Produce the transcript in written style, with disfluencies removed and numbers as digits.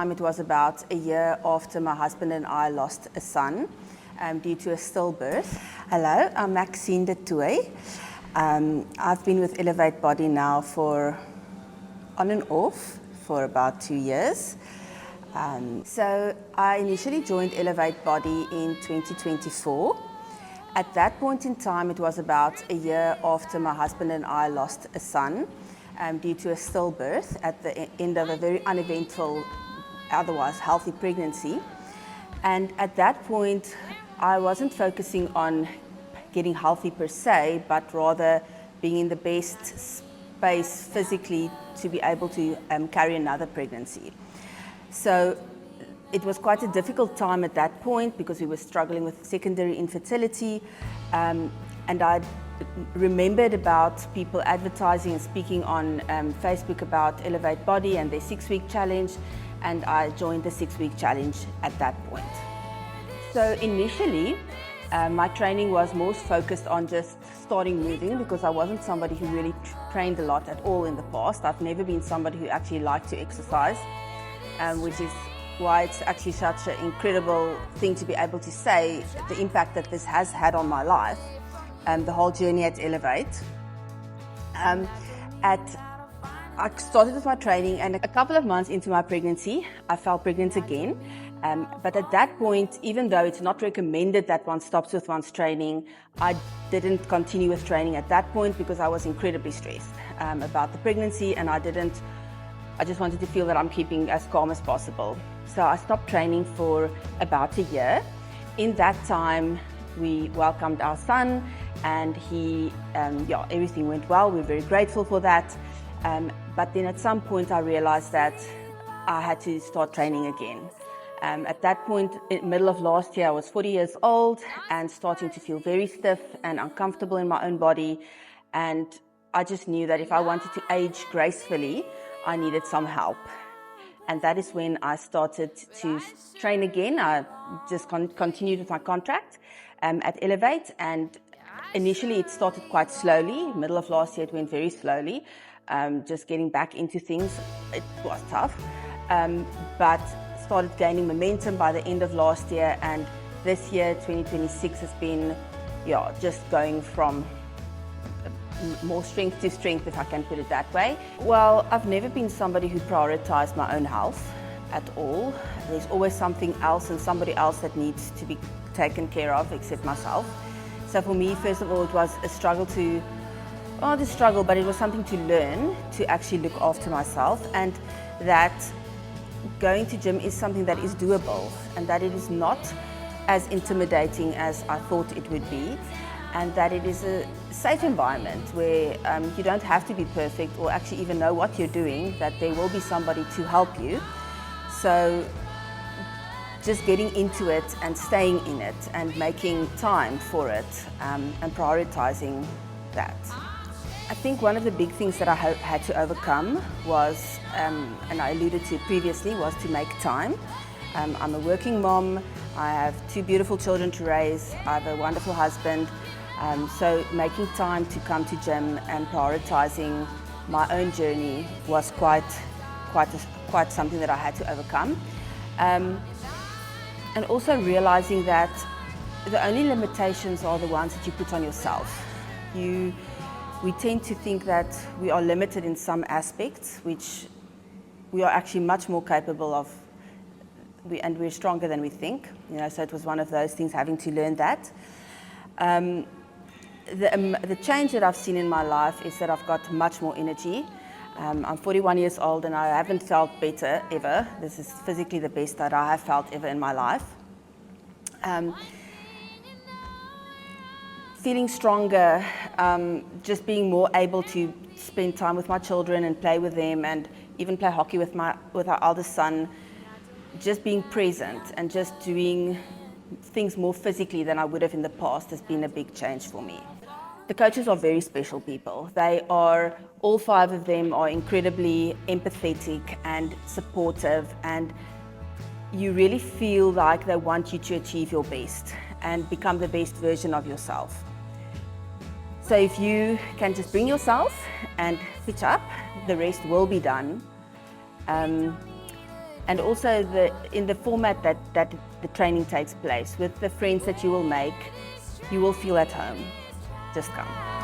It was about a year after my husband and I lost a son due to a stillbirth. Hello, I'm Maxine. I've been with Elevate Body now for on and off for about 2 years. So I initially joined Elevate Body in 2024. At that point in time, it was about a year after my husband and I lost a son due to a stillbirth at the end of a very uneventful, otherwise healthy pregnancy. And at that point, I wasn't focusing on getting healthy per se, but rather being in the best space physically to be able to carry another pregnancy. So it was quite a difficult time at that point because we were struggling with secondary infertility, and I remembered about people advertising and speaking on Facebook about Elevate Body and their 6-week challenge, and I joined the 6-week challenge at that point. So initially, my training was most focused on just starting moving because I wasn't somebody who really trained a lot at all in the past. I've never been somebody who actually liked to exercise, which is why it's actually such an incredible thing to be able to say the impact that this has had on my life, the whole journey at Elevate. I started with my training, and a couple of months into my pregnancy, I fell pregnant again. But at that point, even though it's not recommended that one stops with one's training, I didn't continue with training at that point because I was incredibly stressed about the pregnancy, and I just wanted to feel that I'm keeping as calm as possible. So I stopped training for about a year. In that time, we welcomed our son, and everything went well. We're very grateful for that. But then at some point I realized that I had to start training again. At that point, in the middle of last year, I was 40 years old and starting to feel very stiff and uncomfortable in my own body. And I just knew that if I wanted to age gracefully, I needed some help. And that is when I started to train again. I just continued with my contract at Elevate, and initially it started quite slowly. Middle of last year, it went very slowly. Just getting back into things, it was tough, but started gaining momentum by the end of last year, and this year, 2026, has been just going from more strength to strength, if I can put it that way. Well, I've never been somebody who prioritized my own health at all. There's always something else and somebody else that needs to be taken care of except myself. So for me, first of all, it was a struggle but it was something to learn to actually look after myself, and that going to gym is something that is doable, and that it is not as intimidating as I thought it would be, and that it is a safe environment where you don't have to be perfect or actually even know what you're doing, that there will be somebody to help you. So just getting into it and staying in it and making time for it and prioritizing that. I think one of the big things that I had to overcome was, and I alluded to previously, was to make time. I'm a working mom. I have 2 beautiful children to raise. I have a wonderful husband. So making time to come to gym and prioritizing my own journey was quite something that I had to overcome. And also realizing that the only limitations are the ones that you put on yourself. We tend to think that we are limited in some aspects, which we are actually much more capable of, and we're stronger than we think. So it was one of those things, having to learn that. The change that I've seen in my life is that I've got much more energy. I'm 41 years old and I haven't felt better ever. This is physically the best that I have felt ever in my life. Feeling stronger, just being more able to spend time with my children and play with them, and even play hockey with our eldest son. Just being present and just doing things more physically than I would have in the past has been a big change for me. The coaches are very special people. All 5 of them are incredibly empathetic and supportive, and you really feel like they want you to achieve your best and become the best version of yourself. So if you can just bring yourself and pitch up, the rest will be done. And and also in the format that the training takes place, with the friends that you will make, you will feel at home. Just come.